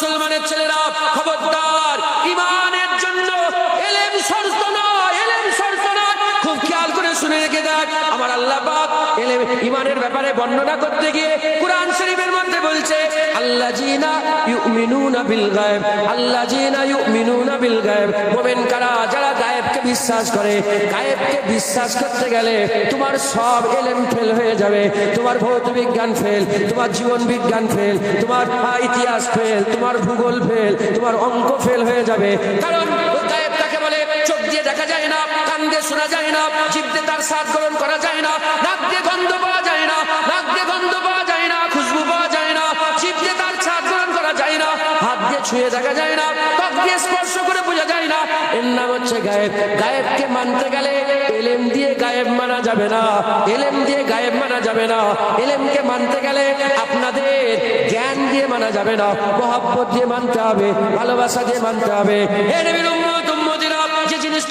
মুসলমানের ছেলেরা খবরদার, ইমানের জন্য এলেম শর্ত নয়, এলেম শর্ত নয়। খুব খেয়াল করে শুনে রেখে দেখ, আমার আল্লাহ পাক এলেম ইমানের ব্যাপারে বর্ণনা করতে গিয়ে কুরআন শরীফের মধ্যে বলছে আল্লাযীনা ইউমিনুনা বিল গায়ব, আল্লাযীনা ইউমিনুনা বিল গায়ব। মুমিন কারা? যারা গায়েবকে বিশ্বাস করে। গায়েবকে বিশ্বাস করতে গেলে তোমার সব এলেম ফেল হয়ে যাবে। তোমার ভৌত বিজ্ঞান ফেল, তোমার জীবন বিজ্ঞান ফেল, তোমার ইতিহাস ফেল, তোমার ভূগোল ফেল, তোমার অঙ্ক ফেল হয়ে যাবে। কারণ গায়েব তাকে বলে চোখ দিয়ে দেখা যায় না, কান দিয়ে শোনা যায় না, জিভ দিয়ে তার স্বাদ গ্রহণ করা যায় না, নাক দিয়ে গন্ধ পাওয়া যায় না, নাক দিয়ে গন্ধ পাওয়া যায় না, খুশবু পাওয়া যায় না, জিভ দিয়ে তার স্বাদ গ্রহণ করা যায় না, হাত দিয়ে ছুঁয়ে দেখা যায় না, ত্বক দিয়ে স্পর্শ করে বোঝা যায় না। এর নাম হচ্ছে গায়েব। গায়েবকে মানতে গেলে এলেম দিয়ে গায়েব মানা যাবে না, এলেম দিয়ে গায়েব মানা যাবে না। এলেমকে মানতে গেলে আপনাদের জ্ঞান দিয়ে মানা যাবে না, মহব্বত দিয়ে মানতে হবে, ভালোবাসা দিয়ে মানতে হবে। হে নবীর উম্মত উম্মতিরা, যে জিনিস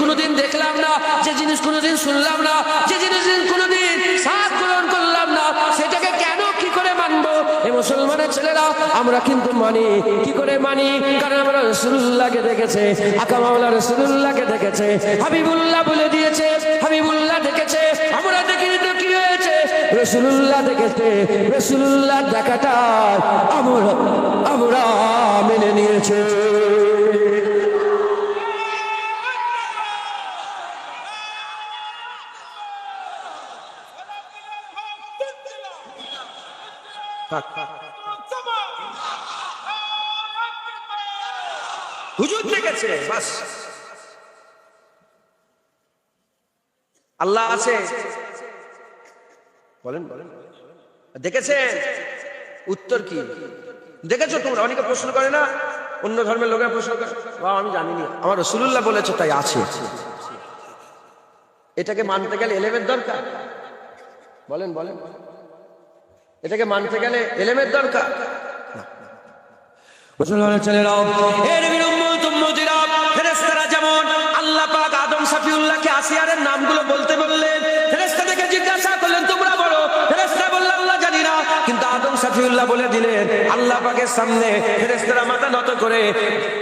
কোনোদিন দেখলাম না, যে জিনিস কোনোদিন শুনলাম না, যে জিনিস কোনোদিন স্বাদ গ্রহণ করলাম না, সেটাকে কেন কি করে মানবো? এই মুসলমানের ছেলেরা আমরা কিন্তু মানি। কি করে মানি? কারণ আমরা রাসূলুল্লাহকে দেখেছে, আকা মাওলা রাসূলুল্লাহকে দেখেছে, হাবিবুল্লাহ বলে দিয়েছে, হাবিবুল্লাহ দেখেছে। আমরা দেখিনি তো কি হয়েছে? রাসূলুল্লাহ দেখেছে, রাসূলুল্লাহ দেখাটা আমরা মেনে নিয়েছে। হুজুর দেখেছে, বাস। আল্লাহ আছে বলেন, বলেন দেখেছেন? উত্তর কি? দেখেছো তোমরা? অনেকে প্রশ্ন করে না, অন্য ধর্মের লোকেরা প্রশ্ন করে, আমি জানিনি, আমার রাসূলুল্লাহ বলেছে তাই আছে। এটাকে মানতে গেলে এলেমের দরকার। বলেন, বলেন এটাকে মানতে গেলে এলেমের দরকার। মুসলমানের ছেলেরা, হে নবীর উম্মত উম্মতিরা, ফেরেশতারা যেমন আল্লাহ পাক আদম সাফিউল্লাহকে আসিয়ারের নামগুলো বলতে বললেন, ফেরেশতাদেরকে জিজ্ঞাসা করলেন তোমরা বলো। ফেরেশতা বলল আল্লাহ জানি না, কিন্তু আদম সাফিউল্লাহ বলে দিলেন। আল্লাহ পাকের সামনে ফেরেশতারা মাথা নত করে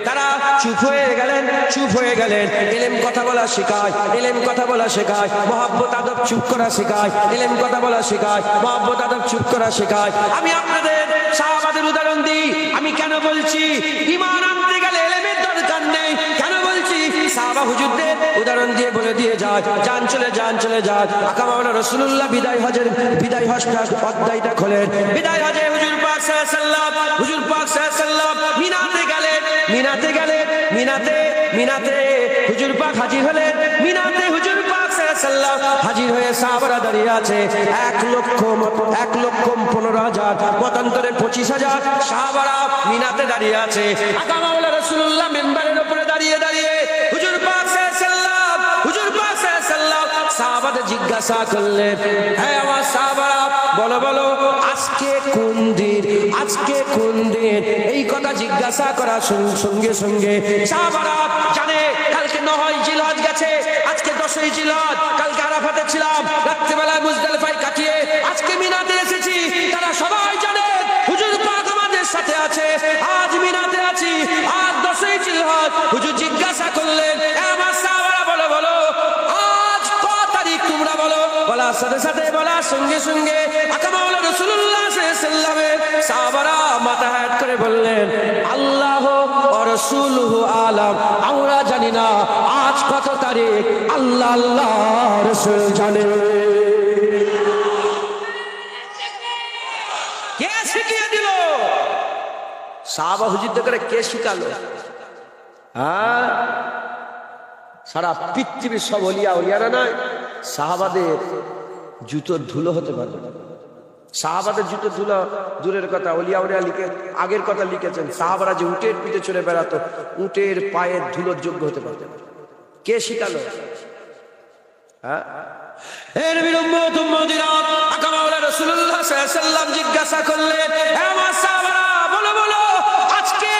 তারা চুপ হয়ে গেলেন, চুপ হয়ে গেলেন। এলেম কথা বলা শেখায়, এলেম কথা বলা শেখায়, মহব্বত আদব চুপ করা শেখায়, এলেম কথা বলা শেখায়, মহব্বত আদব চুপ করা শেখায়। আমি আপনাদের সাহাবাদের উদাহরণ দিই। আমি কেন বলছি ঈমান আনতে গেলে এলেমের দরকার নেই? কেন বলছি? সাহাবা হুজুরদের উদাহরণ দিয়ে বলে দিয়ে যায়, যান চলে যান চলে যান। আকা মাওলানা রাসূলুল্লাহ বিদায় হজের বিদায় হজটা অধ্যায়টা খোলেন। বিদায় হজে হুজুর পাক সাল্লাল্লাহু আলাইহি ওয়াসাল্লাম, হুজুর পাক সাল্লাল্লাহু আলাইহি ওয়াসাল্লাম মিনাতে গেলেন, মিনাতে গেলেন, মিনাতে হুজুর পাক হাজির হলেন। মিনাতে হুজুর পাক সাল্লাল্লাহু আলাইহি ওয়াসাল্লাম হাজির হয়ে সাহাবারা দাঁড়িয়ে আছে। 1,15,000 মতান্তরে 25,000 সাহাবারা মিনাতে দাঁড়িয়ে আছে। আকা মাওলানা রাসূলুল্লাহ মিম্বারের উপরে দাঁড়িয়ে দাঁড়িয়ে হুজুর পাক সাল্লাল্লাহু আলাইহি ওয়াসাল্লাম, হুজুর পাক সাল্লাল্লাহু আলাইহি ওয়াসাল্লাম সাহাবাদের জিজ্ঞাসা করলেন, হ্যাঁ আমার সাহাবারা বলো বলো আজকে কোন দিন, আজকে কোন দিন? এই কথা জিজ্ঞাসা করার সঙ্গে সঙ্গে সাহাবারা জানে কালকে 9 জিলহজ গেছে, আজকে 10 জিলহজ, কালকে আরাফাতে ছিলাম, রাত্রিবেলায় মুজদালিফায় কাটিয়ে আজকে মিনাতে এসেছি। তারা সবাই জানে হুজুর পাক আমাদের সাথে আছে, আজ মিনাতে আছি, আজ 10 জিলহজ। হুজুর জিজ্ঞাসা করলেন, আমার সাহাবারা বলো বলো আজ কত তারিখ তোমরা বলো। বলার সাথে সাথে বলার সঙ্গে সঙ্গে আকা মাওলানা রাসূলুল্লাহ সাল্লাল্লাহু আলাইহি ওয়াসাল্লামের সাহাবারা মাথা হেঁট করে বললেন, আল্লাহ ও রাসূলুহু আলাম, আমরা জানি না আজ কত তারিখ, আল্লাহ আল্লাহ রাসূল জানে। কে শিখিয়ে দিল? সাহাবা হুজুরদের করে কে শিখালো? হ্যাঁ, সারা পৃথিবীর সব ওলিয়া ওলিয়ারা নয়, সাহাবাদের জুতোর ধুলো হতে পারে। সাহাবাদের জুতোর ধুলো দূরের কথা, ওলিয়া ওলিয়া লিখে আগের কথা লিখেছেন, সাহাবারা যে উটের পিঠে চড়ে বেড়াতো, উটের পায়ের ধুলোর যোগ্য হতে পারত। কে শিখালো? হ্যাঁ, এর বিলম্বিত উম্মতিরা, আকা মাওলানা রাসূলুল্লাহ সাল্লাল্লাহু আলাইহি ওয়াসাল্লাম জিজ্ঞাসা করলেন, হে আমার সাহাবারা বলো বলো আজকে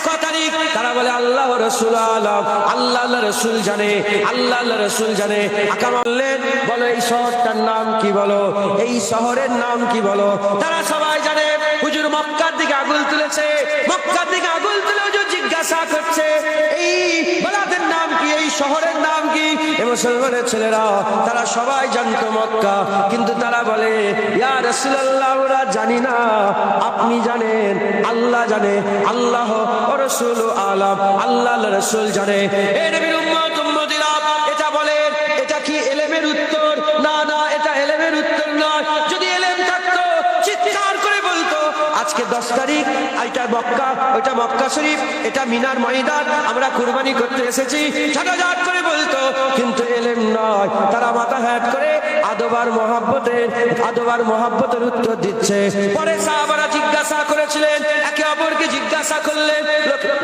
কত তারিখ? তারা বলে আল্লাহ রাসূল আলাম, আল্লাহ আল্লাহ রাসূল জানে, আল্লাহ আল্লাহ রাসূল জানে। আকা বললেন, বলো এই শহরটার নাম কি? বলো এই শহরের নাম কি? বলো। তারা সবাই জানে হুজুর মক্কার দিকে আঙুল তুলেছে, মক্কার দিকে আঙুল তুলে হুজুর জিজ্ঞাসা করছে এই বালাদের নাম কি, এই শহরের নাম কি? এই মুসলমানের ছেলেরা তারা সবাই জানতো মক্কা, কিন্তু তারা বলে ইয়া রাসূলুল্লাহ আমরা জানি না, আপনি জানেন, আল্লাহ জানে, আল্লাহ ও রাসূল আলাম, আল্লাহ রাসূল জানে। এ নবীর উম্মত উম্মতিরা, এটা বলেন এটা কি এলেমের উত্তর? না না, এটা এলেমের উত্তর নয়। যদি এলেম থাকতো চিৎকার করে বলতো আজকে 10 তারিখ, এটা মক্কা, ওইটা মক্কা শরীফ, এটা মিনার ময়দান, আমরা কুরবানি করতে এসেছি, ঝাঁটাঝাট করে বলতো। কিন্তু এলেম নয়, তারা মাথা হ্যাট করে আদবার মহাব্বতের উত্তর দিচ্ছে। পরে সাহাবারা জিজ্ঞাসা করেছিলেন, একে অপরকে জিজ্ঞাসা করলেন,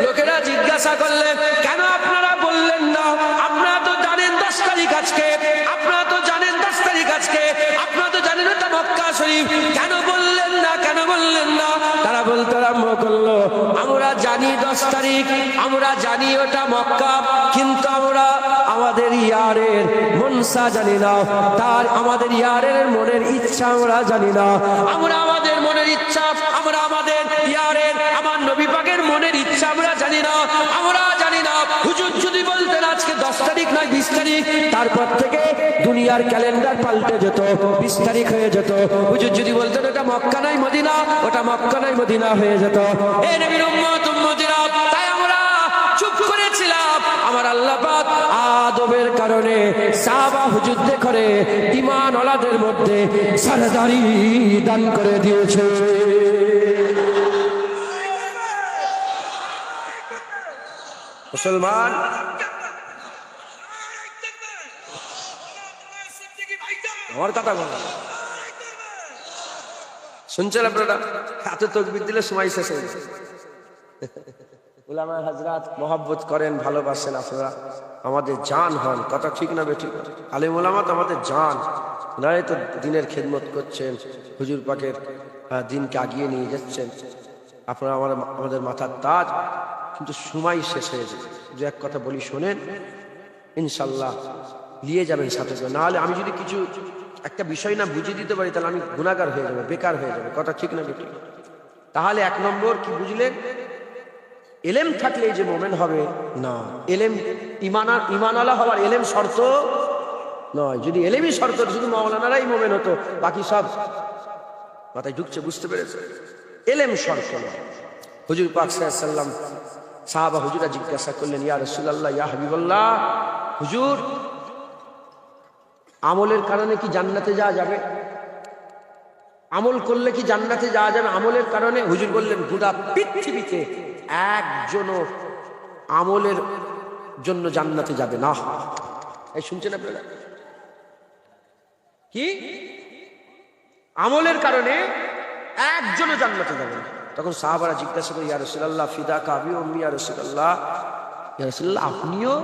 লোকেরা জিজ্ঞাসা করলেন কেন আপনারা বললেন না? আপনারা তো জানেন 10 তারিখ আজকে, আপনারা তো জানেন 10 তারিখ আজকে, আপনারা তো জানেন ওটা মক্কা শরীফ, কেন বললেন না, কেন বললেন না? তারা বলতে আরম্ভ করলো আমরা জানি 10 তারিখ, আমরা জানি ওটা মক্কা, কিন্তু আমরা আমাদের ইয়ারের মনসা জানি না, তার আমাদের ইয়ারের মনের ইচ্ছা আমরা জানি না, আমরা আমাদের মনের ইচ্ছা, আমরা আমাদের ইয়ারের আমার নবী পাকের মনের ইচ্ছা আমরা জানি না, আমরা জানি না। হুজুর যদি বলতেন আজকে 10 তারিখ নয় 20 তারিখ, তারপর থেকে দুনিয়ার ক্যালেন্ডার পাল্টে যেত, 20 তারিখ হয়ে যেত। হুজুর যদি বলতেন ওটা মক্কা নয় মদিনা, ওটা মক্কা নয় মদিনা হয়ে যেত। এই নবীর উম্মত উম্মতিরা, তাই আমরা চুপ করেছিলাম। আমার আল্লাহ পাক আদবের কারণে সাহাবা হুজুরদের করে ঈমান ওয়ালাদের মধ্যে সরদারি দান করে দিয়েছে। মুসলমান আমার কথা বল, শুনছেন আপনারা? এত তাকবীর দিলে সময় শেষ হয়ে যায়। উলামা হাজরাত মহব্বত করেন, ভালোবাসেন, আপনারা আমাদের জান হন, কথা ঠিক না বেঠিক? আলেম উলামা তো আমাদের জান, নয় তো দিনের খেদমত করছেন, হুজুর পাকের দিনকে আগিয়ে নিয়ে যাচ্ছেন, আপনারা আমাদের মাথার তাজ। কিন্তু সময় শেষ হয়ে যায়। যে এক কথা বলি শোনেন, ইনশাল্লাহ নিয়ে যাবেন সাথে করে। নাহলে আমি যদি কিছু একটা বিষয় না বুঝিয়ে দিতে পারি, তাহলে আমি গুনাহগার হয়ে যাবে, বেকার হয়ে যাবে, কথা ঠিক না বেঠিক? তাহলে 1 নম্বর কি বুঝলেন? এলেম থাকলে যে মোমেন হবে না, এলেম ইমানওয়ালা হওয়ার এলেম শর্ত নয়। যদি এলেমই শর্ত, শুধু মাওলানারাই মোমেন হতো, বাকি সব মাথায় ঢুকছে, বুঝতে পেরেছে? এলেম শর্ত নয়। হুজুর পাক সাল্লাল্লাহু আলাইহি ওয়াসাল্লাম সাহাবা হুজুরা জিজ্ঞাসা করলেন, ইয়া রাসূলুল্লাহ, ইয়া হাবিবাল্লাহ, হুজুর আমলের কারণে কি জান্নাতে যাওয়া যাবে? আমল করলে কি জান্নাতে যাওয়া যাবে আমলের কারণে? হুজুর বললেন, গোটা পৃথিবীতে একজনও আমলের জন্য জান্নাতে যাবে না। এই শুনছেন আপনারা? কি আমলের কারণে একজনও জান্নাতে যাবে না? তখন সাহাবারা জিজ্ঞাসা করে, ইয়া রাসূলুল্লাহ ফিদাকা আবি উম্মি, ইয়া রাসূলুল্লাহ, ইয়া রাসূলুল্লাহ আপনিও?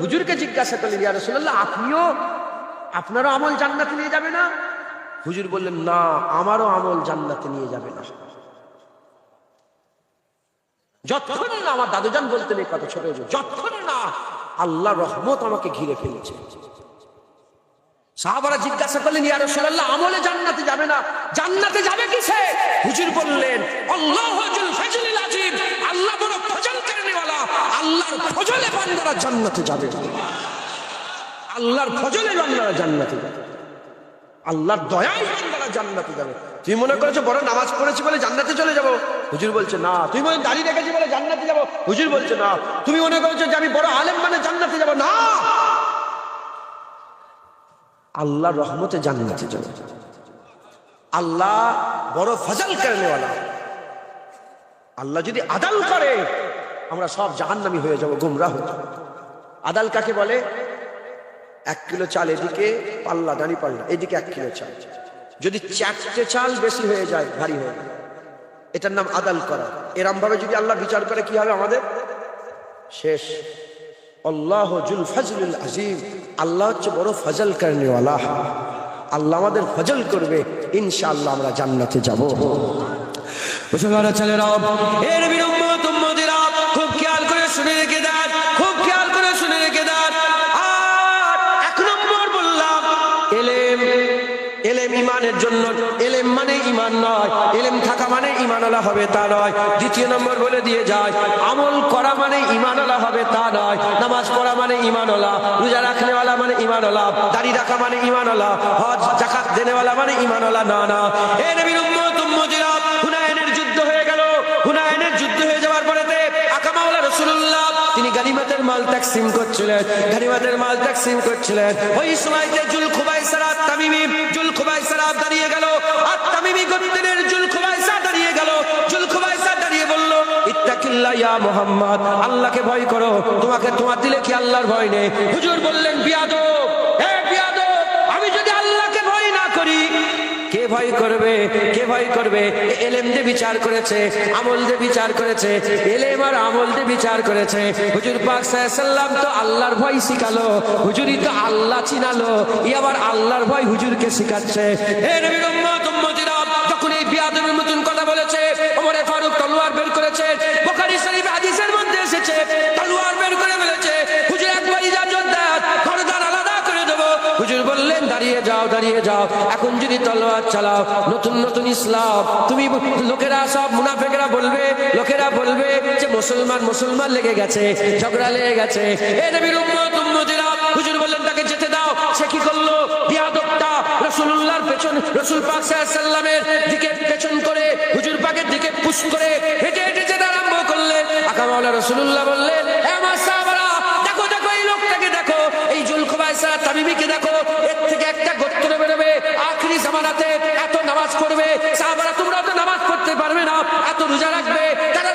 হুজুরকে জিজ্ঞাসা করলেন, ইয়া রাসূলুল্লাহ আপনিও, আপনারও আমল জান্নাতে নিয়ে যাবে না? হুজুর বললেন, না, আমারও আমল জান্নাতে নিয়ে যাবে না। যতক্ষণ না, আমার দাদুজান বলতেন এই কথা, ছোট হুজুর, যতক্ষণ না আল্লাহর রহমত আমাকে ঘিরে ফেলেছে। সাহাবারা জিজ্ঞাসা করলেন, ইয়া রাসূলুল্লাহ আমলে জান্নাতে যাবে না, জান্নাতে যাবে কিসে? হুজুর বললেন, আল্লাহু যুল ফজলিল আযীম, আল্লাহ বড় ফজল করনেওয়ালা, আল্লাহর ফজলে বান্দারা জান্নাতে যাবে। আল্লাহর ফজলে বান্দারা জান্নাতে যাবে, আল্লাহর দয়ায় বান্দারা জান্নাতে যাবে। তুমি মনে করেছো বড় নামাজ পড়েছি বলে জান্নাতে চলে যাব? হুজুর বলছে না। তুমি মনে দাঁড়িয়ে রেখেছি বলে জান্নাতে যাব? হুজুর বলছে না। তুমি মনে করেছো যে আমি বড় আলেম মানে জান্নাতে যাব? না, আল্লাহর রহমতে জান্নাতে যাবে। আল্লাহ বড় ফজল করনেওয়ালা। আল্লাহ যদি আদাল করে, আমরা সব জাহান্নামী হয়ে যাব, গুমরাহ হয়ে যাব। আদাল কাকে বলে? 1 কিলো চাল এদিকে পাল্লা, দাঁড়ি পাল্লা, এদিকে 1 কিলো চাল, যদি 4টে চাল বেশি হয়ে যায়, ভারী হয়ে যায়, এটার নাম আদাল করা। এরম ভাবে যদি আল্লাহ বিচার করে, কি হবে আমাদের? শেষ। আল্লাহ যুল ফজলুল আযীম, আল্লাহ হচ্ছে বড় ফজল করনেওয়ালা। আল্লাহ আমাদের ফজল করবে, ইনশাআল্লাহ আমরা জান্নাতে যাব। মুসলমান ছেলেরা, এর নবীর উম্মত উম্মতিরা, খুব খেয়াল করে শুনে রেখে দেন, খুব খেয়াল করে শুনে রেখে দেন। আর 1 নম্বর বললাম, এলেম ইমানের জন্য। এলেম মানে থাকা মানে ঈমানওয়ালা হবে তা নয়। দ্বিতীয় নম্বর বলে দিয়ে যায়, আমল করা মানে ঈমানওয়ালা হবে তা নয়। নামাজ পড়া মানে ঈমানওয়ালা, রোজা রাখনেওয়ালা মানে ঈমানওয়ালা, দাড়ি রাখা মানে ঈমানওয়ালা, হজ যাকাত দেনেওয়ালা মানে ঈমানওয়ালা না। না, এ নবীর উম্মত উম্মতিরা, হুনাইনের যুদ্ধ হয়ে গেল। হুনাইনের যুদ্ধ হয়ে যাওয়ার পরেতে আকা মাওলা রাসূলুল্লাহ তিনি গানিমতের মাল তাকসীম করছিলেন, গানিমতের মাল তাকসীম করছিলেন। ওই সময়তে জুল খুবাইসা তামিমি, জুল খুবাইসা দাঁড়িয়ে গেল। আর তামিমি গোত্রের জুল খুবাইসা দাঁড়িয়ে গেল। জুল খুবাইসা দাঁড়িয়ে বলল, ইত্তাকিল্লাহ ইয়া মুহাম্মদ, আল্লাহকে ভয় করো। তোমার দিলে কি আল্লাহর ভয় নেই? হুজুর বললেন, বিয়াদব, হে বিয়াদব, আমি যদি আল্লাহকে ভয় না করি কে ভয় করবে? কে ভয় করবে? এলেম দিয়ে বিচার করেছে, আমল দিয়ে বিচার করেছে, এলেম আর আমল দিয়ে বিচার করেছে। হুজুর পাক সাল্লাল্লাহু আলাইহি সাল্লাম তো আল্লাহর ভয় শিখালো, হুজুরই তো আল্লাহ চিনালো, ই আবার আল্লাহর ভয় হুজুরকে শিখাচ্ছে। হে নবীর উম্মত উম্মতিরা, যখন এই বিয়াদবের মতন কথা বলেছে, ওমর ফারুক তলোয়ার বের করেছে। বুখারী শরীফ হাদিসের মধ্যে এসেছে, তলোয়ার বের করে ফেলেছে। হুজুর একবার ইজাজত দেন, ঘরদার আলাদা করে দেব। হুজুর বললেন, দাঁড়িয়ে যাও, দাঁড়িয়ে যাও। এখন যদি তলোয়ার চালাও, নতুন নতুন ইসলাম, তুমি লোকেরা সব মুনাফিকরা বলবে, লোকেরা বলবে যে মুসলমান মুসলমান লেগে গেছে, ঝগড়া লেগে গেছে। এ নবীর উম্মত উম্মতিরা, হুজুর বললেন তাকে যেতে দাও। সে কি করলো? বিয়াদবটা রাসূলুল্লাহর পেছন, রাসূল পাক সাল্লাল্লাহু আলাইহি সাল্লামের দিকে পেছন করে, হুজুর পাকের দিকে পুশ করে হেঁটে হেঁটে যেতে আরম্ভ করলেন। আকা মাওলা রাসূলুল্লাহ বললেন, হে আমার সাহাবারা, দেখো দেখো এই লোকটাকে দেখো, এই জুল খুবাইসা তামিমিকে দেখো, এর থেকে একটা গোত্র বেরোবে আখরি জামানাতে, এত নামাজ পড়বে। সাহাবারা, তোমরা তো নামাজ পড়তে পারবে না, এত রোজা রাখবে, তারা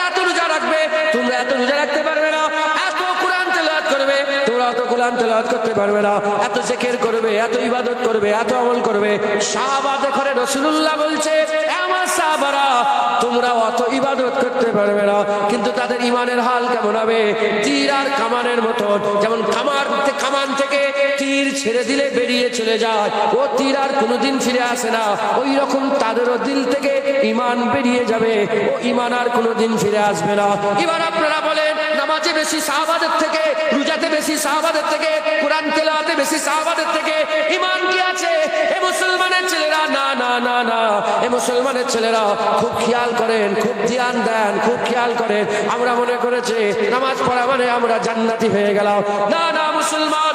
এত রোজা রাখবে, তোমরা এত রোজা রাখতে পারবে না, এত কোরআন তেলাওয়াত করবে, তোমরা এত কোরআন তেলাওয়াত করতে পারবে না, এত জিকির করবে, এত ইবাদত করবে, এত আমল করবে। সাহাবাদের ঘরে রাসূলুল্লাহ বলছে, আমার সাহাবারা, তোমরা অত ইবাদত করতে পারবে না, কিন্তু তাদের ইমানের হাল কেমন হবে? তীর আর কামানের মতো, যেমন কামান থেকে তীর ছেড়ে দিলে বেরিয়ে চলে যায়, ও তীর আর কোনোদিন ফিরে আসে না, ওই রকম তাদেরও দিল থেকে ঈমান বেরিয়ে যাবে, ও ঈমান আর কোনোদিন ফিরে আসবে না। এবার আপনারা বলেন, নামাজে বেশি সাহাবাদের থেকে, রোজাতে বেশি সাহাবাদের থেকে, কোরআন তেলাওয়াতে বেশি সাহাবাদের থেকে ঈমান কি আছে? এ মুসলমানের ছেলেরা, না না না না, এ মুসলমানের ছেলেরা খুব খেয়াল করেন, খুব ধ্যান দেন, খুব খেয়াল করেন। আমরা মনে করেছি নামাজ পড়া মানে আমরা জান্নাতি হয়ে গেলাম। না না, মুসলমান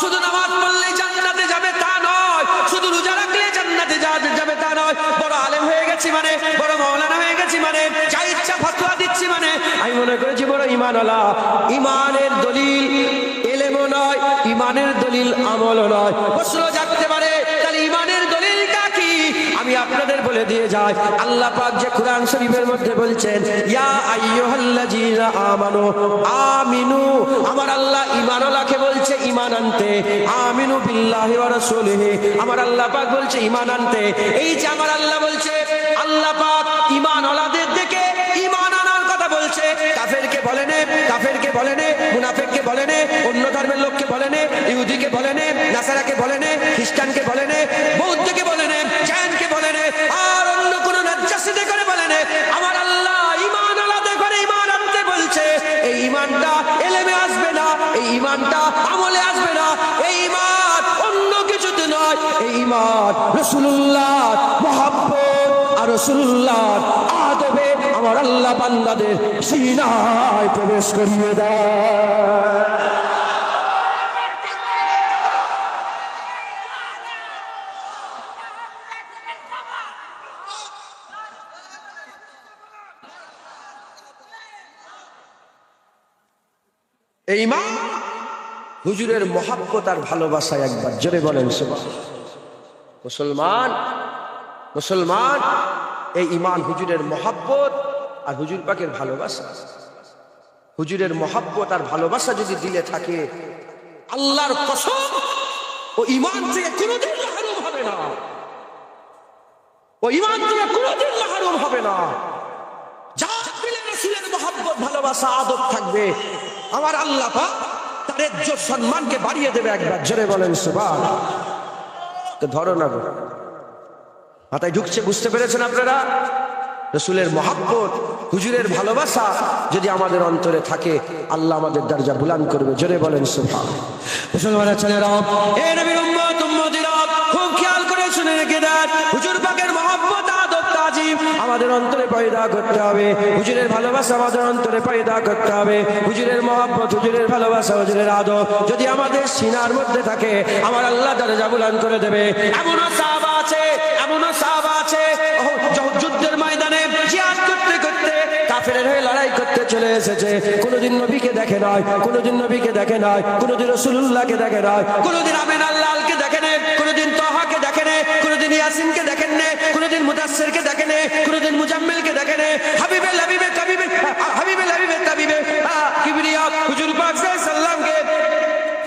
শুধু নামাজ পড়লে জান্নাতে যাবে তা নয়, শুধু রোজা রাখলে জান্নাতে যাবে তা নয়, বড় আলেম হয়ে গেছি মানে, বড় মাওলানা হয়ে গেছি মানে, যা ইচ্ছা ফতোয়া দিচ্ছি মানে আমি মনে করেছি বড় ঈমানওয়ালা। ঈমানের দলিল ইলমও নয়, ঈমানের দলিল আমলও নয়। প্রশ্ন জাগতে পারে, তাহলে ঈমানের দলিলটা কি? আমি আপনাদের বলে দিয়ে যাই। আল্লাহ পাক যে কোরআন শরীফের মধ্যে বলছেন, ইয়া আইয়ুহাল্লাযীনা আমানু আমিনু, আমার আল্লাহ ঈমানওয়ালাকে বলছে ঈমান আনতে, আমিনু বিল্লাহি ওয়া রাসূলিহি, আমার আল্লাহ পাক বলছে ঈমান আনতে। এই যে আমার আল্লাহ বলছে, আল্লাহ পাক ঈমানওয়ালাদের দেখে ঈমান আনার কথা বলছে। কাফেরকে বলে নে, কাফেরকে বলে নে, মুনাফিককে বলে নে, অন্য ধর্মের লোককে বলে নে, ইহুদিকে বলে নে, নাসারাকে বলে নে, খ্রিস্টানকে বলে নে, বৌদ্ধকে বলে নে, জৈনকে বলে নে, আর অন্য কোন নাজ্জাসীকে করে বলে নে। আমার আল্লাহ ঈমানওয়ালাদের করে ঈমান আনতে বলছে। এই ঈমানটা ইলমে আসবে না, এই ঈমানটা আমলে আসবে না, এই ঈমান অন্য কিছুতে নয়, এই ঈমান রাসূলুল্লাহর মুহাব্বত আর রাসূলুল্লাহর আদবে আমার আল্লাহ বান্দাদের সিনায় প্রবেশ করিয়ে দেয়। এই ঈমান হুজুরের মহব্বত আর ভালোবাসায়, একবার জোরে বলেন সুবহান। মুসলমান এই ঈমান হুজুরের মহব্বত আর হুজুর পাকের ভালোবাসা। হুজুরের মহব্বত আর ভালোবাসা যদি দিলে থাকে, আল্লাহর কসম, ও ঈমান থেকে কোনোদিন মাহরুম হবে না, ও ঈমান থেকে কোনোদিন মাহরুম হবে না। যা দিলে রাসূলের মহব্বত ভালোবাসা আদব থাকবে, আমার আল্লাহ পাক তার ইজ্জত সম্মানকে বাড়িয়ে দেবে। একবার জোরে বলেন সুবহান। তো ধরো না গো, মাথায় ঢুকছে, বুঝতে পেরেছেন আপনারা? রাসূলের মহব্বত, হুজুরের ভালোবাসা যদি আমাদের অন্তরে থাকে, আল্লাহ আমাদের দরজা বুলান্দ করবে। জোরে বলেন সুবহান। মুসলমানের ছেলেরা, এ নবীর উম্মত উম্মতিরা, খুব খেয়াল করে শুনে রেখে দেন। সিয়ারত হুজুর পাকের মহব্বত আদব তাজিম আমাদের অন্তরে পয়দা করতে হবে। হুজুরের ভালোবাসা আমাদের অন্তরে পয়দা করতে হবে। হুজুরের মহব্বত, হুজুরের ভালোবাসা, হুজুরের আদব যদি আমাদের সিনার মধ্যে থাকে, আমার আল্লাহ দরজা বুলন্দ করে দেবে। এমনও সাহাবা আছে, এমনও সাহাবা আছে যুদ্ধের ময়দানে জিহাদ করতে করতে কাফেরের হয়ে লড়াই করতে চলে এসেছে। কোনোদিন নবীকে দেখে নয়, কোনোদিন নবীকে দেখে নয়, কোনোদিন রাসূলুল্লাহকে দেখে নয়, কোনোদিন আমিন আল্লাহকে দেখে নেই, কোনোদিন তাহাকে দেখে নেই, কোনোদিন ইয়াসিনকে দেখেন নেই, কোনোদিন মুদাসসিরকে দেখে নেই, কোনোদিন মুজাম্মিলকে দেখে নেই। হাবিবে লাবিবে কাবিবে হাবিবে লাবিবে তাবিবে কিবরিয়া হুজুর পাক সাল্লাল্লাহু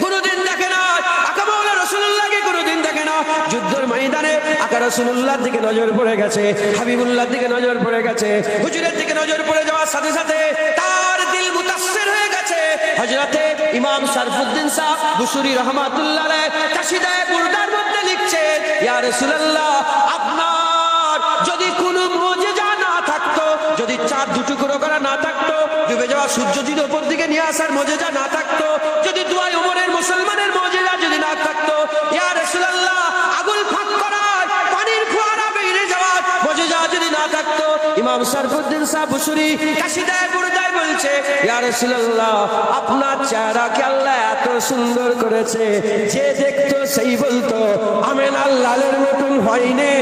কোনোদিন দেখে না। আকা মাওলা রাসূলুল্লাহকে কোনোদিন দেখে না। যুদ্ধের ময়দানে আকা রাসূলুল্লাহর দিকে নজর পড়ে গেছে, হাবিবুল্লাহর দিকে নজর পড়ে গেছে। হুজুরের দিকে নজর পড়ে যাওয়ার সাথে সাথে তার দিল মুতাসসির হয়ে গেছে। হযরতে ইমাম শরফুদ্দীন সাহেব বুসুরি রাহমাতুল্লাহ আলাইহি কাসিদায়ে বুরদার মধ্যে লিখছে, ইয়া রাসূলুল্লাহ, আপনার যদি কোনো মুজিজা না থাকতো, যদি চাঁদ দুটুকরো করা না থাকতো, ডুবে যাওয়া সূর্য যদি উপর দিকে নিয়ে আসার মুজিজা না থাকতো, যদি দুয়ায় ওমরের মুসলমানের মুজিজা যদি না থাকতো, ইয়া রাসূলুল্লাহ, আগুন ফাঁক করা পানির ফোয়ারা বেরিয়ে যাওয়া মুজিজা যদি না থাকতো। ইমাম শরফুদ্দীন সাহেব বুসুরি কাসিদায়ে বুরদায় বলছে, ইয়া রাসূলুল্লাহ, আপনার চেহারাকে আল্লাহ এত সুন্দর করেছে, যে দেখতো সেই বলতো আমিন আল্লাহর মতন হয়নি,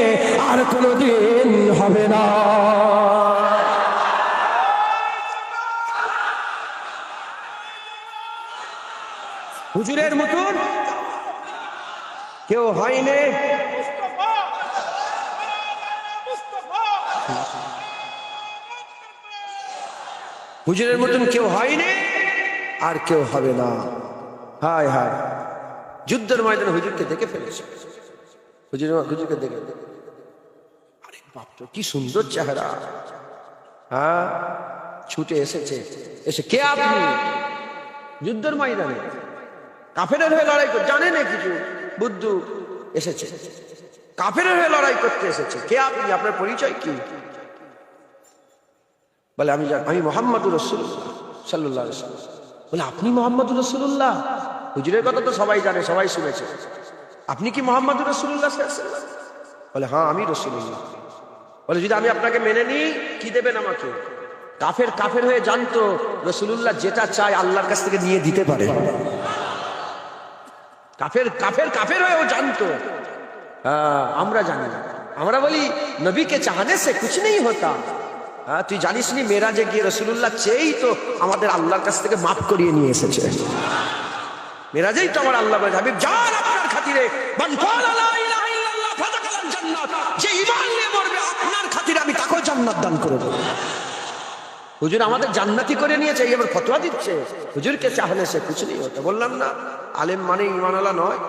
আর কোনোদিন হবে না। হুজুরের মতন কেউ হয়নি। হুজুরের মতন কেউ হয়নি, আর কেউ হবে না। হায় হায়, যুদ্ধের ময়দানে হুজুরকে দেখে ফেলেছে। হুজুরকে দেখে, আরে বাপ রে, কি সুন্দর চেহারা। হ্যাঁ, ছুটে এসেছে। এসে, কে আপনি? যুদ্ধের ময়দানে কাফেরের হয়ে লড়াই করতে জানে না কিছু, বুদ্ধু এসেছে, কাফেরের হয়ে লড়াই করতে এসেছে। কে আপনি? আপনার পরিচয় কি? বলে, আমি মুহাম্মদুর রাসূলুল্লাহ সাল্লাল্লাহু আলাইহি ওয়াসাল্লাম। বলে, আপনি মুহাম্মদুর রাসূলুল্লাহ? হুজুরের কথা তো সবাই জানে, সবাই শুনেছে। আপনি কি মুহাম্মদুর রাসূলুল্লাহ সাল্লাল্লাহু আলাইহি ওয়াসাল্লাম? বলে, হ্যাঁ, আমি রাসূলুল্লাহ। বলে, যদি আমি আপনাকে মেনে নিই, কি দেবেন আমাকে? কাফের হয়ে জানতো রাসূলুল্লাহ যেটা চায় আল্লাহর কাছ থেকে নিয়ে দিতে পারে। কাফের হয়েও জানতো। আমরা জানি না। আমরা বলি নবী কে চাহনে সে কুছ নেই হতা। তুই জানিস নি মেরাজে গিয়ে রাসূলুল্লাহ চেয়েই তো আমাদের আল্লাহর কাছ থেকে মাফ করিয়ে নিয়ে এসেছে। মেরাজেই তো আমার আল্লাহ বলে, হাবিব যান আপনার খাতিরে, মান ক্বালা লা ইলাহা ইল্লাল্লাহ ফাদাখালাল জান্নাত, যে ঈমান নিয়ে মরবে আপনার খাতিরে আমি তাকেও জান্নাত দান করে দেব। হুজুর আমাদের জান্নাতি করে নিয়েছে, এই আবার ফতোয়া দিচ্ছে হুজুরকে চাহনে সে কুছ নেই হতা। বললাম না, আলেম মানে ঈমানওয়ালা নয়,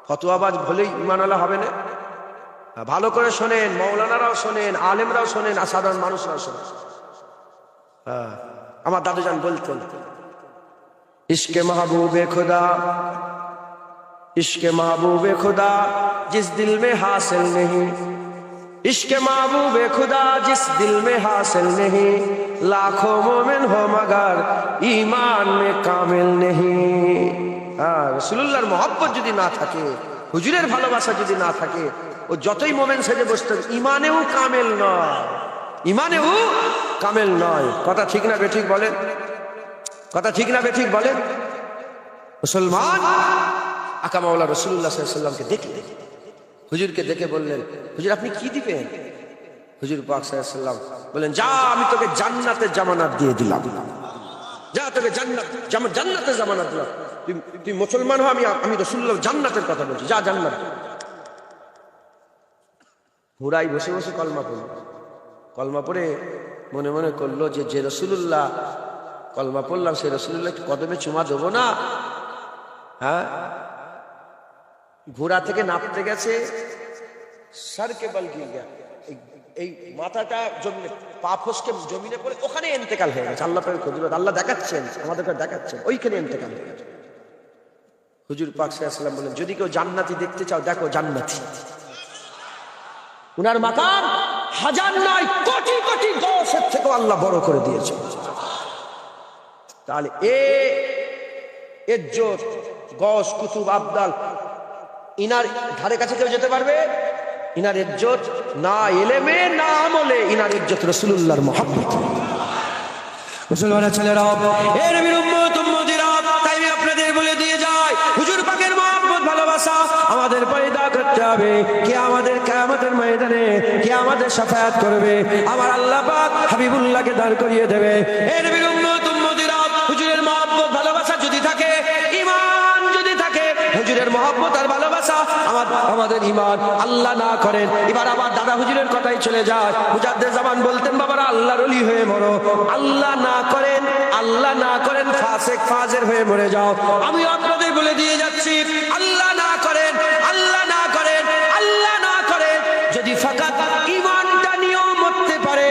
ফতোয়াবাজ হলেই ঈমানওয়ালা হবে না। ভালো করে শোনেন, মৌলানারাও শোনেন, আলেমরাও শোনেন, আর সাধারণ মানুষরাও শোনেন। আমার দাদুজান বলতেন, ইশকে মাহবুবে খুদা, ইশকে মাহবুবে খুদা জিস দিল মে হাসিল নেহি, ইশকে মাহবুবে খুদা জিস দিল মে হাসিল নেহি, লাখো মোমিন হো মগর ঈমান মে কামিল নেহি। রাসূলুল্লাহর মহব্বত যদি না থাকে, হুজুরের ভালোবাসা যদি না থাকে, ও যতই মোমেন সেজে বসতে ইমানেও কামেল নয়, ইমানেও কামেল নয়। কথা ঠিক না বেঠিক বলেন? কথা ঠিক না বেঠিক বলেন? মুসলমান আকা মাওলা রাসূলুল্লাহ সাল্লাল্লাহু আলাইহি ওয়াসাল্লামকে দেখলেন, হুজুরকে দেখে বললেন, হুজুর আপনি কি দিবেন? হুজুর পাক সাল্লাল্লাহু আলাইহি ওয়াসাল্লাম বলেন, যা আমি তোকে জান্নাতের জামানত দিয়ে দিলাম, যা তোকে জান্নাতের জামানত দিলাম। তুই মুসলমান হ, আমি রাসূলুল্লাহ জান্নাতের কথা বলছি, যা জান্নাত। হুরাই বসে বসে কলমা পড়ল, কলমা পড়ে মনে মনে করলো যে রাসূলুল্লাহ কলমা পড়লাম, সে রাসূলুল্লাহ কদমে চুমা দেবো না? হ্যাঁ, ঘোড়া থেকে নামতে গেছে, সরকে বল গিয়ে গিয়া, এই মাথাটা জমিনে, পা ফসকে জমিনে পড়ে ওখানে ইন্তেকাল হয়ে গেছে। আল্লাহ পাকের কুদরত, আল্লাহ দেখাচ্ছেন, আমাদেরকে দেখাচ্ছেন, ওইখানে ইন্তেকাল হয়ে গেছে। হুজুর পাক সাল্লাল্লাহু আলাইহি ওয়াসাল্লাম বলেন, যদি কেউ জান্নাতি দেখতে চাও দেখো জান্নাতি। উনার মাকাম হাজার নয়, কোটি কোটি গৌসের থেকেও আল্লাহ বড় করে দিয়েছে। তাহলে ইজ্জত, গৌস, কুতুব, আবদাল, ইনার ধারে কাছে কেউ যেতে পারবে? ইনার ইজ্জত না ইলমে না আমলে, ইনার ইজ্জত রাসূলুল্লাহর মহব্বত। মুসলমানের ছেলেরা, এ নবীর উম্মত উম্মতিরা, তাই আমি আপনাদের বলে দিয়ে যাই, হুজুর পাকের মহব্বত ভালোবাসা আমাদের পয়দা করতে হবে। কে আমাদের কিয়ামতের ময়দানে কে আমাদের শাফায়াত করবে? আমার আল্লাহ পাক হাবিবুল্লাহকে দাঁড় করিয়ে দেবে। এ নবীর উম্মত উম্মতিরা, হুজুরের মহব্বত ভালোবাসা যদি থাকে, ঈমান যদি থাকে, হুজুরের মহব্বত আর ভালোবাসা আমাদের ঈমান আল্লাহ না করেন। এবার আবার দাদা হুজুরের কথাই চলে যায়। মুজাদ্দিদ জামান বলতেন, বাবারা আল্লাহর ওলি হয়ে মরো, আল্লাহ না করেন, আল্লাহ না করেন ফাসিক ফাজির হয়ে মরে যাও। আমি আপনাদের বলে দিয়ে যাচ্ছি, আল্লাহ না করেন, আল্লাহ না করেন, আল্লাহ না করেন, যদি ফাকাত ঈমানটা নিয়েও মরতে পারে,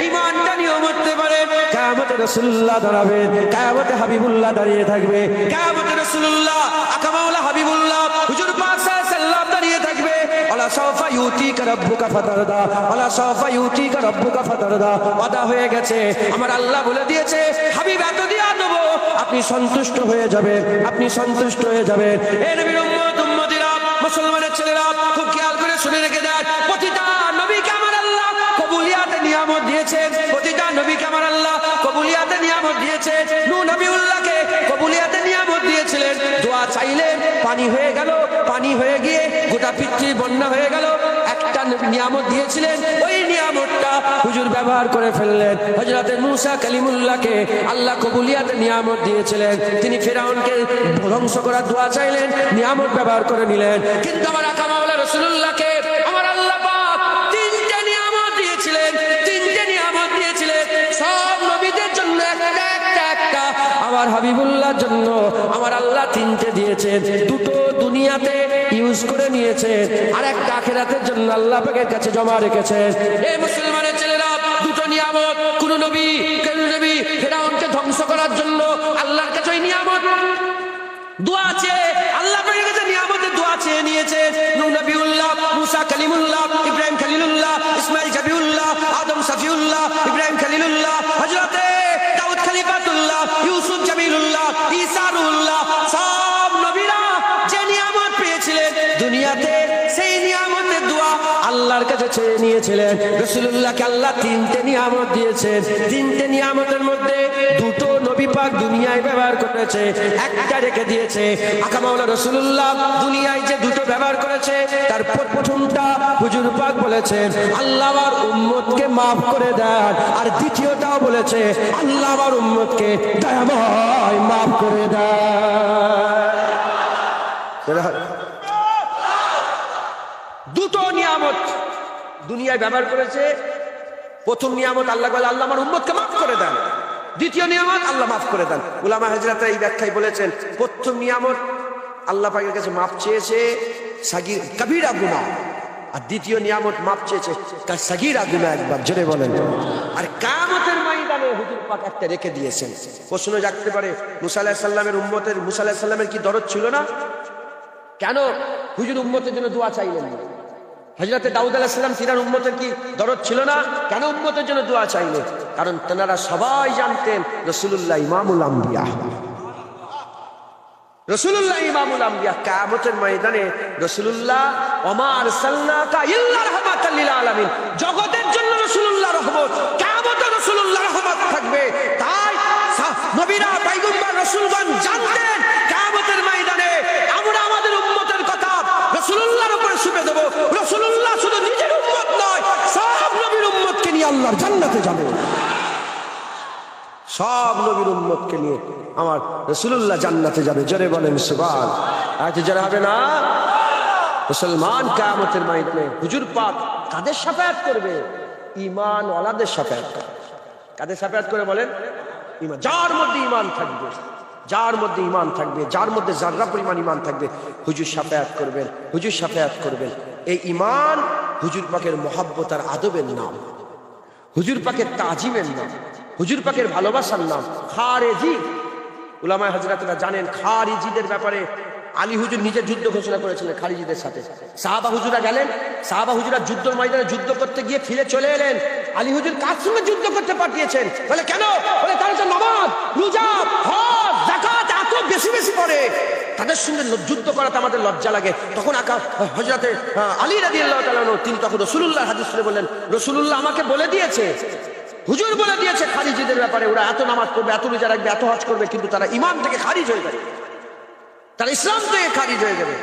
ঈমানটা নিয়েও মরতে পারে, কিয়ামতে রাসূলুল্লাহ দাঁড়াবেন, কিয়ামতে হাবিবুল্লাহ দাঁড়িয়ে থাকবে, কিয়ামতে রাসূলুল্লাহ আকামাউলা হাবিবুল্লাহ হুজুর পাক সাল্লাল্লাহু আলাইহি ওয়াসাল্লাম দাঁড়িয়ে থাকবে। আলা সাওফা ইউতিকা রাব্বুকা ফাতারদা, আলা সাওফা ইউতিকা রাব্বুকা ফাতারদা। ওয়াদা হয়ে গেছে, আমার আল্লাহ বলে দিয়েছে, হাবিব এত দিয়া দেব, আপনি সন্তুষ্ট হয়ে যাবেন, আপনি সন্তুষ্ট হয়ে যাবেন। এ নবীর উম্মত উম্মতিরা, মুসলমানের ছেলেরা, খুব খেয়াল করে শুনে রেখে দেন, প্রতিটা নবীকে আমার আল্লাহ কবুলিয়াতে নিয়ামত দিয়েছেন, প্রতিটা নবীকে আমার আল্লাহ কবুলিয়াতে নিয়ামত দিয়েছে। নূহ নবীউল্লাহকে কবুলিয়াতে নিয়ামত দিয়েছিলেন, দোয়া চাইলেন, পানি হয়ে গেল, পানি হয়ে গিয়ে গোটা পৃথিবী বন্যা হয়ে গেল। একটা নিয়ামত দিয়েছিলেন, ওই নিয়ামতটা হুজুর ব্যবহার করে ফেললেন। হযরতে মূসা কালিমুল্লাহকে আল্লাহ কবুলিয়াতে নিয়ামত দিয়েছিলেন, তিনি ফিরআউনকে ধ্বংস করার দোয়া চাইলেন, নিয়ামত ব্যবহার করে নিলেন। কিন্তু আমার আকা মাওলা রাসূলুল্লাহকে আমার আল্লাহ পাক তিনটে নিয়ামত দিয়েছিলেন, তিনটে নিয়ামত দিয়েছিলেন, সব নবীদের জন্য একটা একটা একটা, আমার হাবিবুল্লাহর জন্য আমার আল্লাহ তিনটে দিয়েছেন। দুটো দুনিয়াতে ইউজ করে নিয়েছেন, আর একটা আখিরাতের জন্য আল্লাহ পাকের কাছে জমা রেখেছেন। এই মুসলমানের ছেলেরা, দুটো নিয়ামত কোন নবী ফিরআউনকে ধ্বংস করার জন্য আল্লাহর কাছে ওই নিয়ামত দোয়া চেয়ে আল্লাহ পাকের কাছে নিয়ামতের দোয়া চেয়ে নিয়েছে। নূহ নবীউল্লাহ, মূসা কালিমুল্লাহ, ইব্রাহিম খলিলুল্লাহ, ইসমাঈল জাবিউল্লাহ, আদম সফিউল্লাহ, ইব্রাহিম খলিলুল্লাহ, হযরতে দাউদ খলিফাতুল্লাহ, ইউসুফ জামিলুল্লাহ, ঈসা রুহুল্লাহ, সব নবীরা যে নিয়ামত পেয়েছিলেন দুনিয়াতে, সেই নিয়ামতের দোয়া আল্লাহর কাছে চেয়ে নিয়েছিলেন। রাসূলুল্লাহকে আল্লাহ তিনটে নিয়ামত দিয়েছেন, তিনটে নিয়ামতের মধ্যে দুটো নবী পাক দুনিয়ায় ব্যবহার করেছে, একটা রেখে দিয়েছে। আকা মাওলা রাসূলুল্লাহ দুনিয়ায় যে দুটো ব্যবহার করেছে, তার প্রথমটা হুজুর পাক বলেছেন, আল্লাহ আমার উম্মতকে মাফ করে দেন, আর দ্বিতীয়টাও বলেছে, আল্লাহ আমার উম্মতকে দয়াময় মাফ করে দেন। দুটো নিয়ামত দুনিয়ায় ব্যবহার করেছে। প্রথম নিয়ামত আল্লাহ বলে, আল্লাহ আমার উম্মতকে মাফ করে দেন। দ্বিতীয় নিয়ামত, আল্লাহ মাফ করে দেন। উলামা হযরতরা এই ব্যাখ্যায় বলেছেন, প্রথম নিয়ামত আল্লাহ পাকের কাছে মাফ চেয়েছে সাগীর কবিরা গুনাহ, আর দ্বিতীয় নিয়ামত মাফ চেয়েছে সাগীরা গুনাহ। একবার জোরে বলেন। আর কিয়ামতের ময়দানে হুজুর পাক একটা রেখে দিয়েছেন। প্রশ্ন জাগতে পারে, মুসা আলাইহিস সালামের উম্মতের, মুসা আলাইহিস সালামের কি দরদ ছিল না? কেন হুজুর উম্মতের জন্য দোয়া চাইলেন না? হযরতে দাউদ আলাইহিস সালাম তিনার উম্মতের কি দরদ ছিল না? কেন উম্মতের জন্য দোয়া চাইলেন? কারণ তেনারা সবাই জানতেন রাসূলুল্লাহ ইমামুল আম্বিয়া, রাসূলুল্লাহ ইমামুল আম্বিয়া। কিয়ামতের ময়দানে রাসূলুল্লাহ ওমা আরসালনাকা ইল্লা রাহমাতাল লিল আলামিন, জগতের জন্য রাসূলুল্লাহ রহমত, কিয়ামতে রাসূলুল্লাহ রহমত থাকবে। তাই নবীরা, পয়গম্বর, রাসূলগণ জানতেন কিয়ামতের ময়দানে আমরা আমাদের উম্মতের কথা রাসূলুল্লাহর উপরে সুপে দেব। রাসূলুল্লাহ শুধু নিজের উম্মত নয়, সব নবীর উম্মতকে নিয়ে আল্লাহর জান্নাতে যাবে। সব নবীর উম্মতকে নিয়ে আমার রাসূলুল্লাহ জান্নাতে যাবে। জোরে বলেন সুবহান। আজ যারা হবে না মুসলমান, কিয়ামতের ময়দানে হুজুর পাক কাদের শাফায়াত করবে? ঈমান ওয়ালাদের শাফায়াত করবে। কাদের শাফায়াত করে বলেন? ঈমান, যার মধ্যে ঈমান থাকবে, যার মধ্যে ঈমান থাকবে, যার মধ্যে যাররা পরিমাণ ঈমান থাকবে, হুজুর শাফায়াত করবেন, হুজুর শাফায়াত করবেন। এই ঈমান হুজুর পাকের মহব্বত আর আদবের নাম, হুজুর পাকের তাজিমের নাম, হুজুর পাকের ভালোবাসার নাম। খারেজি উলামায়ে হযরতরা জানেন, খারিজিদের ব্যাপারে আলী হুজুর নিজে যুদ্ধ ঘোষণা করেছিলেন খারিজিদের সাথে। সাহাবা হুজুরা গেলেন, সাহাবা হুজুরা যুদ্ধের ময়দানে যুদ্ধ করতে গিয়ে ফিরে চলে এলেন। আলী হুজুর কার সঙ্গে যুদ্ধ করতে পাঠিয়েছেন? বলে কেন? বলে তারা তো নামাজ, রোজা, হজ, যাকাত এত বেশি বেশি পড়ে, তাদের সঙ্গে যুদ্ধ করাতে আমাদের লজ্জা লাগে। তখন হযরতে আলী রাদিয়াল্লাহু তাআলা তিনি তখন রাসূলুল্লাহর হাদিস শুনে বললেন, রাসূলুল্লাহ আমাকে বলে দিয়েছে, হুজুর বলে দিয়েছে খারিজিদের ব্যাপারে, ওরা এত নামাজ পড়বে, এত রোজা রাখবে, এত হজ করবে, কিন্তু তারা ঈমান থেকে খারিজ হয়ে যাবে, তারা ইসলাম থেকে খারিজ হয়ে যাবে,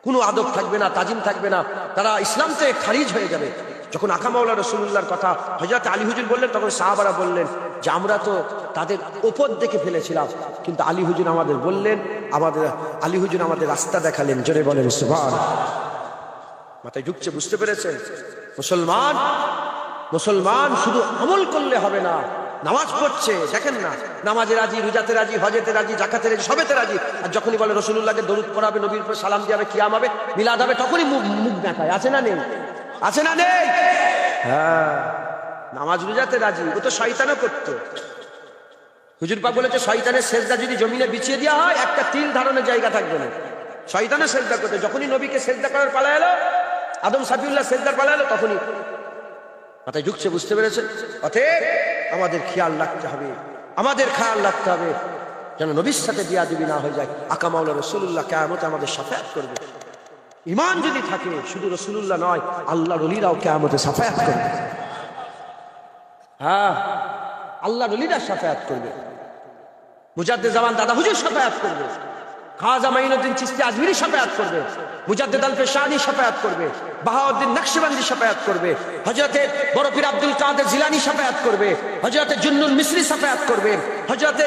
কোনো আদব থাকবে না, তাজিম থাকবে না, তারা ইসলাম থেকে খারিজ হয়ে যাবে। যখন আকা মাওলা রাসূলুল্লাহর কথা হযরত আলী হুজুর বললেন, তখন সাহাবারা বললেন যে আমরা তো তাদের ওপর দেখে ফেলেছিলাম, কিন্তু আলী হুজুর আমাদের বললেন, আলী হুজুর আমাদের রাস্তা দেখালেন। জোরে বলেন সুবহানাল্লাহ। মাথায় ঢুকছে, বুঝতে পেরেছেন? মুসলমান শুধু আমল করলে হবে না, নামাজ পড়ছে, দেখেন না, নামাজে রাজি, রোজাতে রাজি, হজেতে রাজি, যাকাতে রাজি, সবেতে রাজি। আর যখনই বলে রাসূলুল্লাহকে দরুদ পড়াবে, নবীর উপর সালাম দিবে, কিয়াম হবে, মিলাদ হবে, তখনই মুখ দেখায়। আছে না নেই? আছে না নেই? হ্যাঁ, নামাজ রোজাতে রাজি, ও তো শয়তানও করতো। হুজুর পাক বলেছে শয়তানের সেজদা যদি জমিনে বিছিয়ে দেওয়া হয়, একটা তিল ধারণের জায়গা থাকবে না। শয়তানের সেজদা করতে, যখনই নবীকে সেজদা করার পালা এলো, আদম সাফিউল্লাহ সেজদার পালা এলো, তখনই মাথায় ঢুকছে, বুঝতে পেরেছেন? অতএব আমাদের খেয়াল রাখতে হবে, আমাদের খেয়াল রাখতে হবে যেন নবীর সাথে বিয়াদবি না হয়ে যায়। আকা মাওলা রাসূলুল্লাহ কিয়ামতে আমাদের শাফায়াত করবে। ঈমান যদি থাকে, শুধু রাসূলুল্লাহ নয়, আল্লাহর ওলিরাও কিয়ামতে শাফায়াত করবে। হ্যাঁ, আল্লাহর ওলিরা শাফায়াত করবে। মুজাদ্দিদ জামান দাদা হুজুর শাফায়াত করবে, খাজা মাইনুদ্দিন চিশতি আজমিরি শাফায়াত করবে, মুজাদ্দিদ আল পেশানি শাফায়াত করবে, বাহাউদ্দিন নকশবন্দি শাফায়াত করবে, হযরতে বড় পীর আব্দুল কাদের জিলানী শাফায়াত করবে, হযরতে জুন্নুল মিসরি শাফায়াত করবে, হযরতে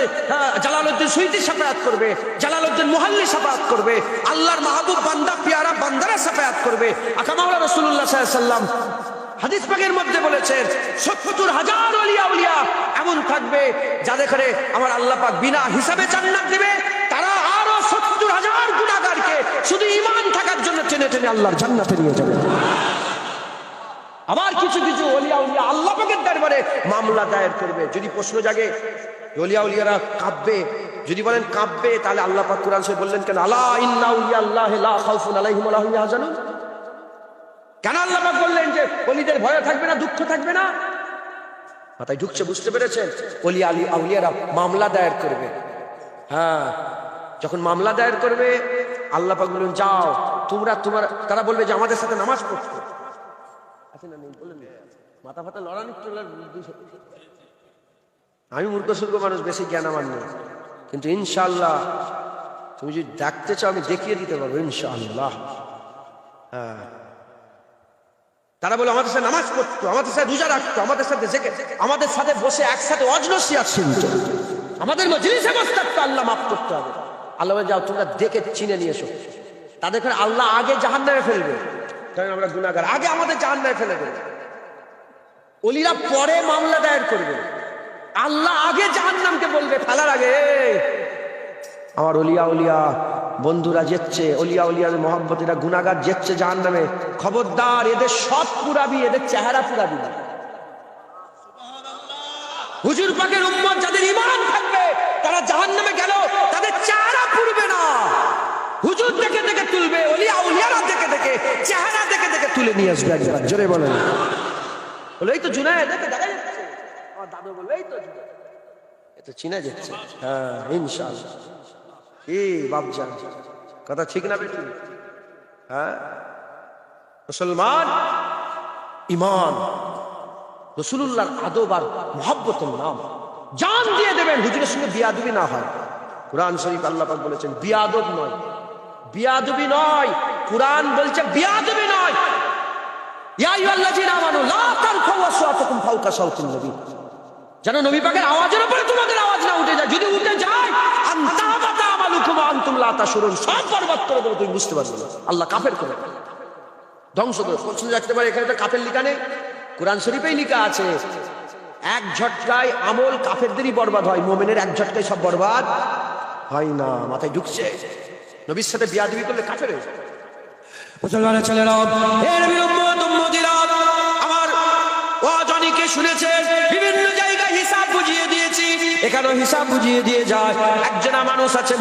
জালালউদ্দিন সুয়ুতি শাফায়াত করবে, জালালউদ্দিন মুহাল্লি শাফায়াত করবে, আল্লাহর মাহবুব বান্দা পিয়ারা বান্দারা শাফায়াত করবে। আকা মাওলা রাসূলুল্লাহ সাল্লাল্লাহু আলাইহি ওয়াসাল্লাম হাদিস পাকের মধ্যে বলেছেন ৭০,০০০ ওলিয়া এমন থাকবে যাদের করে আমার আল্লাহ পাক বিনা হিসাবে জান্নাত দিবে। তারা আরো ৭০,০০০ গুনাহগারকে শুধু ঈমান থাকার জন্য টেনে টেনে আল্লাহর জান্নাতে নিয়ে যাবে। আবার কিছু কিছু ওলিয়া আল্লাহ পাকের দরবারে মামলা দায়ের করবে। যদি প্রশ্ন জাগে ওলিয়ারা কাঁপবে, যদি বলেন কাঁপবে, তাহলে আল্লাহ পাক কুরআন শরীফে বললেন কেন, আলা ইন্না আউলিয়াল্লাহি লা খাউফুন আলাইহিম ওয়া লা হুম ইয়াহজানুন। কেন আল্লাহ পাক বললেন যে ওলিদের ভয় থাকবে না, দুঃখ থাকবে না? মাথায় ঢুকছে, বুঝতে পেরেছেন? আউলিয়ারা মামলা দায়ের করবে। হ্যাঁ, যখন মামলা দায়ের করবে, আল্লাহ পাক বললেন যাও তারা বলবে যে আমাদের সাথে নামাজ পড়তে আছে না নেই, বলেন মাথা ফাতা লড়ানি চলার। আমি মূর্খ সুর্খ মানুষ, বেশি জ্ঞান আমার নেই, কিন্তু ইনশাআল্লাহ তুমি যদি দেখতে চাও আমি দেখিয়ে দিতে পারবো ইনশাআল্লাহ। হ্যাঁ, তারা বলে আমাদের সাথে নামাজ পড়তো, আমাদের সাথে রোজা রাখতো, আমাদের সাথে বসে একসাথে ওয়াজ-নসিহত শুনতো, আমাদের মজলিসে বসে থাকতো। আল্লাহ মাফ করতে হবে। আল্লাহ বলে যাও তোমরা দেখে চিনে নিয়ে এসো। তাদের করে আল্লাহ আগে জাহান্নামে ফেলবে, কারণ আমরা গুনাহগার, আগে আমাদের জাহান্নামে ফেলে দেবে। ওলিরা পরে মামলা দায়ের করবে, আল্লাহ আগে জাহান্নামকে বলবে ফেলার আগে, আমার ওলিয়া বন্ধুরা যেচ্ছে, ওলিয়ার মহব্বতেরা গুনাহগার যেচ্ছে জাহান্নামে, খবরদার এদের সব পুরাবি, এদের চেহারা পুরাবি না। হুজুর পাকের উম্মত যাদের ঈমান থাকবে, তারা জাহান্নামে গেল তাদের চেহারা পুরবে না। হুজুর দেখে দেখে তুলবে, ওলিয়ারা দেখে দেখে, চেহারা দেখে দেখে তুলে নিয়ে আসবে। একবার জোরে বলেন। বলে এই তো জুনায়েদ, দেখে দেখা যাচ্ছে। আমার দাদু বলবে এই তো জুনায়েদ, এটা চিনা যাচ্ছে। হ্যাঁ, ইনশাআল্লাহ। বাপজান কথা ঠিক না বেশি? হ্যাঁ, মুসলমান ঈমান রাসূলুল্লাহর আদব আর মুহাব্বতের নাম, জান দিয়ে দেবেন হুজুরের সঙ্গে বিয়াদবি না হয়। কুরআন শরীফ আল্লাহ পাক বলেছেন বিয়াদবি নয়, কুরআন বলছে বিয়াদবি নয়। ইয়া আইয়ুহাল্লাযীনা আমানু লা তারফাউ আসওয়াতাকুম ফাওকা সাওতিন নবী, যেন নবী পাকের আওয়াজের উপরে তোমাদের আওয়াজ না উঠে যায়। যদি উঠে যায় আনতাবাতা আমালুকুম আনতুম লা তাশউরুন, সব বরবাদ করে দেবে, তুমি বুঝতে পারবে না। আল্লাহ কাফের করে ধ্বংস করে। প্রশ্ন রাখতে পারে এখানে তো কাফের লিখা নেই, কুরআন শরীফেই লিখা আছে এক ঝটকায় আমল কাফেরদেরই বরবাদ হয়, মুমিনের এক ঝটকায় সব বরবাদ হয় না। মাথায় ঢুকছে? নবীর সাথে বিয়াদবি করলে কাফের হয়ে যায়। মুসলমানের ছেলেরা, হে নবীর উম্মতিরা, আমার ওয়াজ অনেকে শুনেছে, বিভিন্ন জায়গায় হিসাব বুঝিয়ে দিয়েছি। এখানে হিসাব বুঝিয়ে দিয়ে যায়। একজনা মানুষ আছে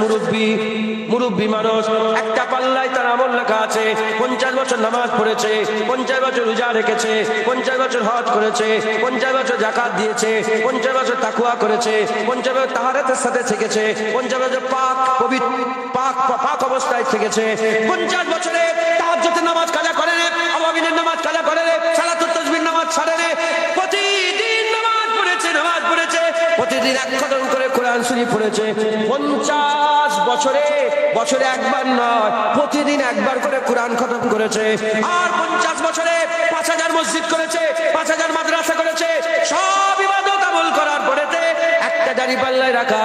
মুরব্বী মানুষ, একটা পাল্লায় তার আমল লেখা আছে 50 বছর নামাজ পড়েছে, 50 বছর রোজা রেখেছে, 50 বছর হজ করেছে, 50 বছর যাকাত দিয়েছে, 50 বছর তাকওয়া করেছে, 50 বছর তাহারাতের সাথে থেকেছে, 50 বছর পাক অবস্থায় থেকেছে, 50 বছরে তাহাজ্জুদের নামাজ কাজা করে রে, আওয়াবিনের নামাজ কাজা করে রে, সালাতুত তাসবিহ নামাজ ছাড়ে রে, প্রতিদিন নামাজ পড়েছে, প্রতিদিন এক খতম করে কোরআন শরীফ পড়েছে। 50 বছরে একবার নয়, প্রতিদিন একবার করে কোরআন খতম করেছে। আর 50 বছরে 5000 মসজিদ করেছে, 5000 মাদ্রাসা করেছে। সব ইবাদত আমল করার পরেতে একটা দাঁড়িপাল্লায় রাখা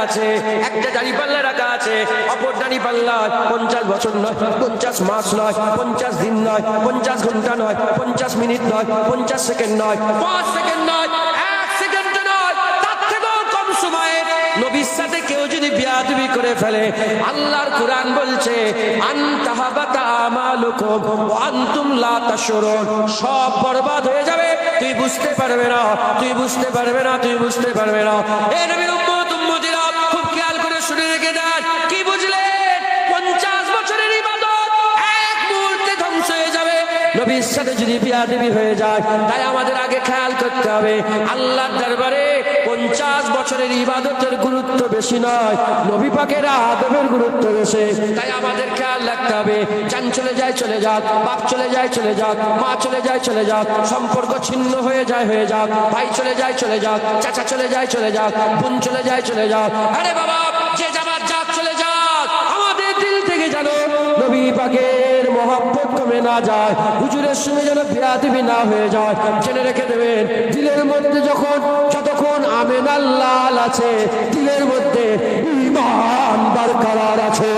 আছে, অপর দাঁড়িপাল্লায় 50 বছর নয়, 50 মাস নয়, 50 দিন নয়, 50 ঘন্টা নয়, 50 মিনিট নয়, 50 সেকেন্ড নয়, 5 সেকেন্ড নয়, 1 সেকেন্ড নয়, তার থেকেও কম সময়ে নবীর সাথে কেউ যদি বিয়াদবি করে ফেলে, আল্লাহর কোরআন বলছে আনতাহাবাতা আমালুকুম ওয়া আনতুম লা তাশউরুন, সব বরবাদ হয়ে যাবে, তুই বুঝতে পারবে না। এ নবীর উম্মতিরা খুব খেয়াল করে শুনে রেখে দেন, কি বুঝলেন? 50 বছরের ইবাদত এক মুহূর্তে ধ্বংস হয়ে যাবে নবীর সাথে যদি বিয়াদবি হয়ে যায়। তাই আমাদের আগে খেয়াল করতে হবে, আল্লাহর দরবারে 50 বছরের ইবাদতের গুরুত্ব বেশি নয়, নবী পাকের আদবের গুরুত্ব বেশি। তাই আমাদের খেয়াল রাখতে হবে, জান চলে যাক, বাপ চলে যাক, মা চলে যাক, সম্পর্ক ছিন্ন হয়ে যাক, ভাই চলে যাক, চাচা চলে যাক, বোন চলে যাক। আরে বাবা, যে যাবার যাক চলে যাক, আমাদের দিল থেকে জানো নবী পাকের মহব্বত কমে না যায়, হুজুরের সঙ্গে যেন বিয়াদবি না হয়ে যায়। জেনে রেখে দেবেন, দিলের মধ্যে যতক্ষণ আমেন আল্লাহ আছে, দিলের মধ্যে ঈমান বরকরার আছে।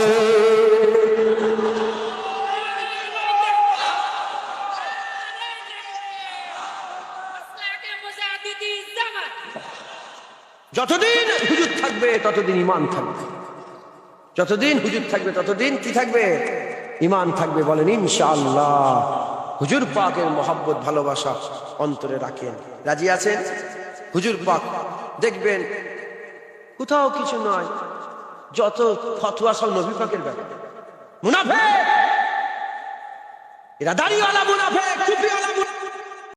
যতদিন হুজুর থাকবে ততদিন ঈমান থাকবে, যতদিন হুজুর থাকবে ততদিন কি থাকবে? ঈমান থাকবে। বলেন ইনশাআল্লাহ। হুজুর পাকের মহব্বত ভালোবাসা অন্তরে রাখেন। রাজি আছেন? হুজুর পাক দেখবেন কোথাও কিছু নয়, যত ফতোয়া সব নবী পাকের ব্যাপারে। মুনাফিক, এরা দাড়িওয়ালা মুনাফিক, টুপিওয়ালা মুনাফিক।